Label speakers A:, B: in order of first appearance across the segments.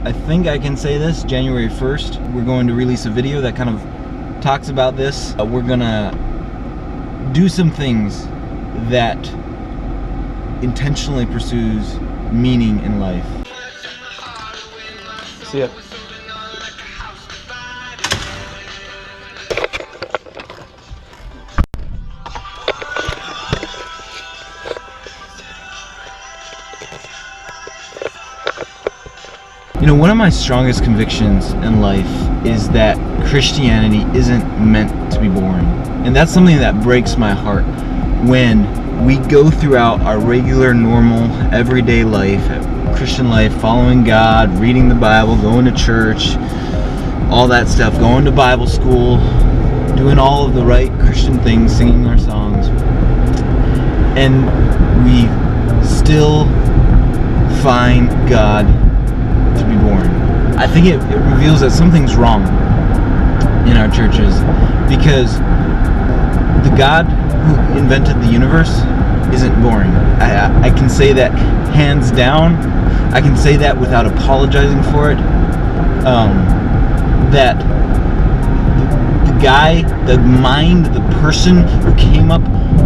A: I think I can say this, January 1st, we're going to release a video that kind of talks about this. We're gonna do some things that intentionally pursues meaning in life. See ya. You know, one of my strongest convictions in life is that Christianity isn't meant to be boring. And that's something that breaks my heart when we go throughout our regular, normal, everyday life, Christian life, following God, reading the Bible, going to church, all that stuff, going to Bible school, doing all of the right Christian things, singing our songs, and we still find God to be boring. I think it reveals that something's wrong in our churches, because the God who invented the universe isn't boring. I can say that hands down. I can say that without apologizing for it. That the guy, the mind, the person who came up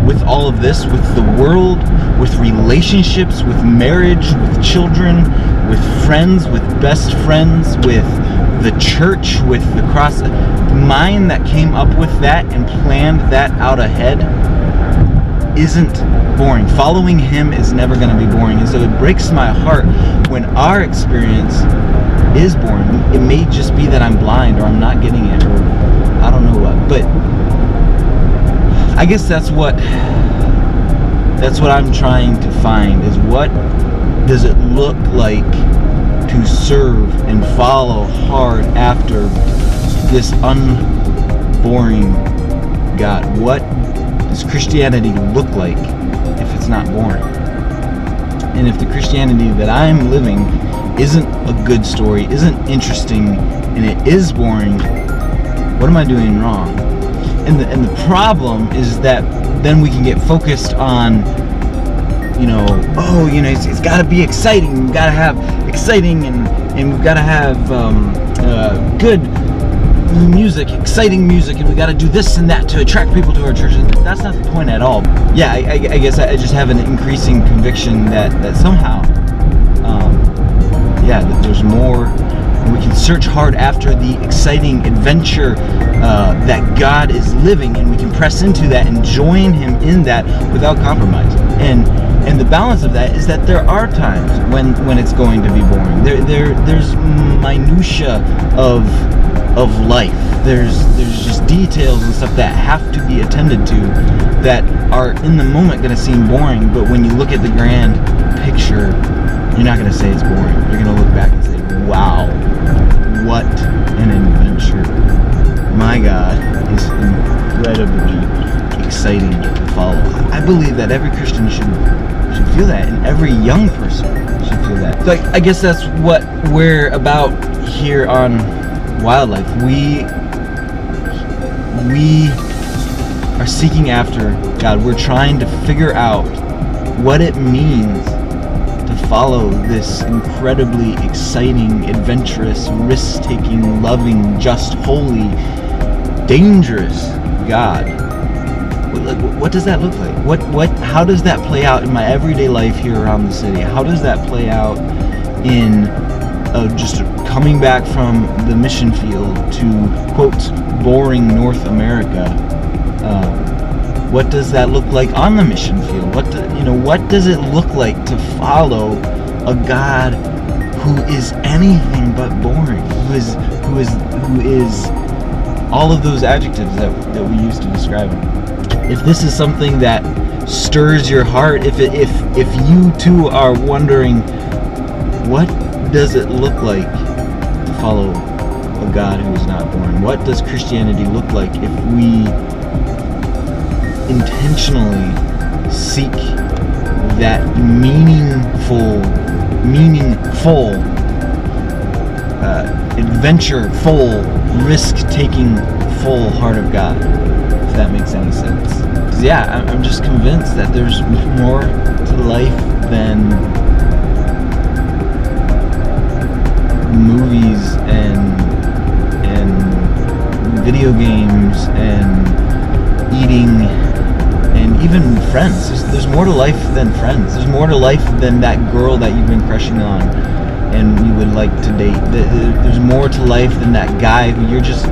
A: with all of this, with the world, with relationships, with marriage, with children, with friends, with best friends, with the church, with the cross, the mind that came up with that and planned that out ahead isn't boring. Following him is never going to be boring. And so it breaks my heart when our experience is boring. It may just be that I'm blind, or I'm not getting it, or I don't know what. But I guess that's what I'm trying to find, is what does it look like to serve and follow hard after this unboring God? What does Christianity look like if it's not boring? And if the Christianity that I'm living isn't a good story, isn't interesting, and it is boring, what am I doing wrong? And the problem is that then we can get focused on, it's got to be exciting. We've got to have exciting, and we've got to have good music, exciting music, and we got to do this and that to attract people to our church. And that's not the point at all. Yeah, I guess I just have an increasing conviction that somehow, that there's more. And we can search hard after the exciting adventure that God is living, and we can press into that and join Him in that without compromise. And the balance of that is that there are times when it's going to be boring. There's minutia of life. There's just details and stuff that have to be attended to that are in the moment going to seem boring, but when you look at the grand picture, you're not going to say it's boring. You're going to look back and say, wow, what an adventure. My God is incredibly exciting to follow. I believe that every Christian should feel that, and every young person should feel that. So I guess that's what we're about here on Wildlife. We are seeking after God. We're trying to figure out what it means to follow this incredibly exciting, adventurous, risk-taking, loving, just, holy, dangerous God. What does that look like? How does that play out in my everyday life here around the city? How does that play out in just coming back from the mission field to, quote, boring North America? What does that look like on the mission field? What does it look like to follow a God who is anything but boring? Who is all of those adjectives that we use to describe him? If this is something that stirs your heart, if you too are wondering, what does it look like to follow a God who is not boring? What does Christianity look like if we intentionally seek that meaningful, adventure-full, risk-taking, full heart of God? If that makes any sense. 'Cause I'm just convinced that there's more to life than moving video games and eating and even friends. There's more to life than friends. There's more to life than that girl that you've been crushing on and you would like to date. There's more to life than that guy who you're just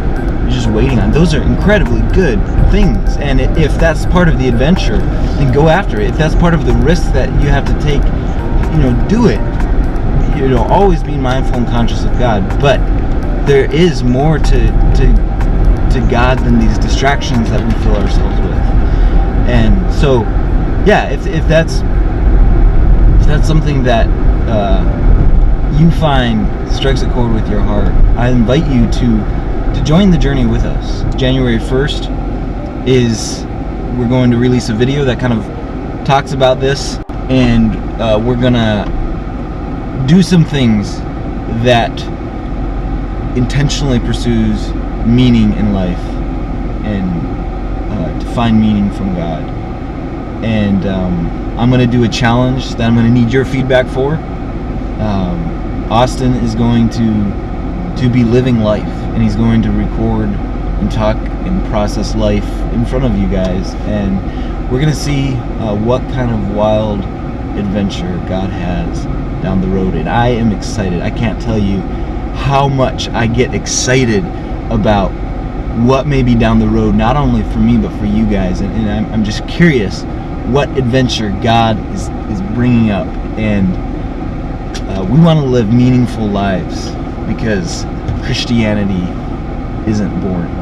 A: waiting on. Those are incredibly good things, and if that's part of the adventure, then go after it. If that's part of the risk that you have to take, do it. Always be mindful and conscious of God, but there is more to God than these distractions that we fill ourselves with. And so, yeah, if that's something that you find strikes a chord with your heart, I invite you to join the journey with us. January 1st we're going to release a video that kind of talks about this, and we're gonna do some things that intentionally pursues meaning in life and to find meaning from God. And I'm going to do a challenge that I'm going to need your feedback for. Austin is going to be living life, and he's going to record and talk and process life in front of you guys, and we're going to see what kind of wild adventure God has down the road. And I am excited. I can't tell you how much I get excited about what may be down the road, not only for me but for you guys, and I'm just curious what adventure God is bringing up. And we want to live meaningful lives because Christianity isn't boring.